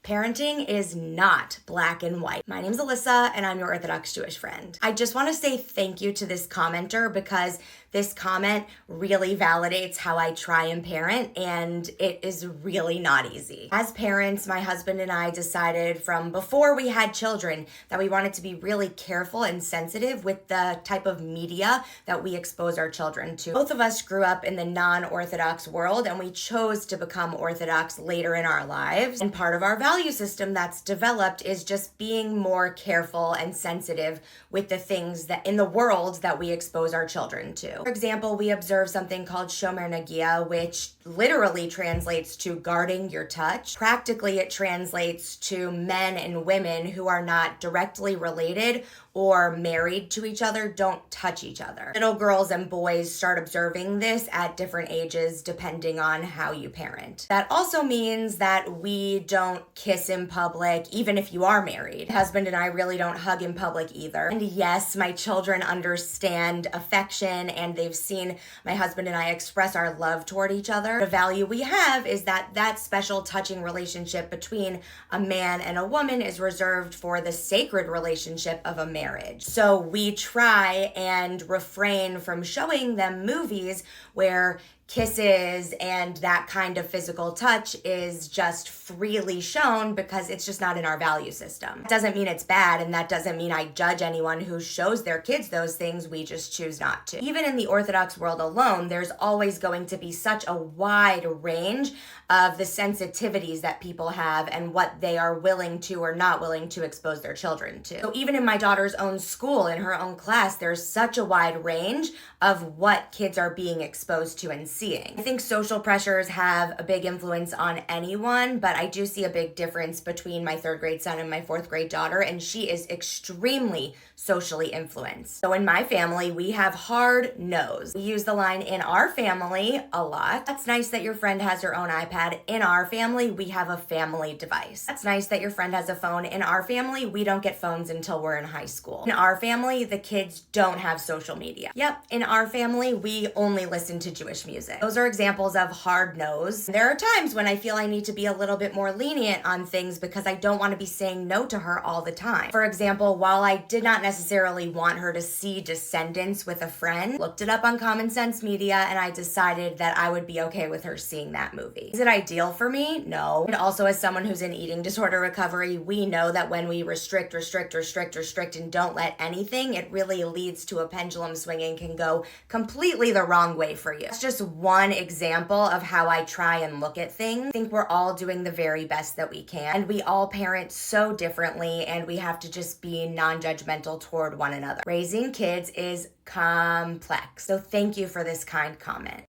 Parenting is not black and white. My name's Alyssa, and I'm your Orthodox Jewish friend. I just want to say thank you to this commenter because this comment really validates how I try and parent, and it is really not easy. As parents, my husband and I decided from before we had children that we wanted to be really careful and sensitive with the type of media that we expose our children to. Both of us grew up in the non-Orthodox world, and we chose to become Orthodox later in our lives. And part of our value system that's developed is just being more careful and sensitive with the things that in the world that we expose our children to. For example, we observe something called shomer nagia, which literally translates to guarding your touch. Practically, it translates to men and women who are not directly related or married to each other don't touch each other. Little girls and boys start observing this at different ages depending on how you parent. That also means that we don't kiss in public, even if you are married. My husband and I really don't hug in public either. And yes, my children understand affection and they've seen my husband and I express our love toward each other. The value we have is that special touching relationship between a man and a woman is reserved for the sacred relationship of a marriage. So we try and refrain from showing them movies where kisses and that kind of physical touch is just freely shown because it's just not in our value system. It doesn't mean it's bad, and that doesn't mean I judge anyone who shows their kids those things. We just choose not to. Even in the Orthodox world alone, there's always going to be such a wide range of the sensitivities that people have and what they are willing to or not willing to expose their children to. So even in my daughter's own school, in her own class, there's such a wide range of what kids are being exposed to and seeing. I think social pressures have a big influence on anyone, but I do see a big difference between my 3rd grade son and my 4th grade daughter, and she is extremely socially influenced. So in my family, we have hard no's. We use the line in our family a lot. That's nice that your friend has her own iPad. In our family, we have a family device. That's nice that your friend has a phone. In our family, we don't get phones until we're in high school. In our family, the kids don't have social media. Yep, in our family, we only listen to Jewish music. Those are examples of hard no's. There are times when I feel I need to be a little bit more lenient on things because I don't want to be saying no to her all the time. For example, while I did not necessarily want her to see Descendants with a friend, looked it up on Common Sense Media, and I decided that I would be okay with her seeing that movie. Is it ideal for me? No. And also, as someone who's in eating disorder recovery, we know that when we restrict and don't let anything, it really leads to a pendulum swing and can go completely the wrong way for you. It's just one example of how I try and look at things. I think we're all doing the very best that we can, and we all parent so differently, and we have to just be non-judgmental toward one another. Raising kids is complex. So thank you for this kind comment.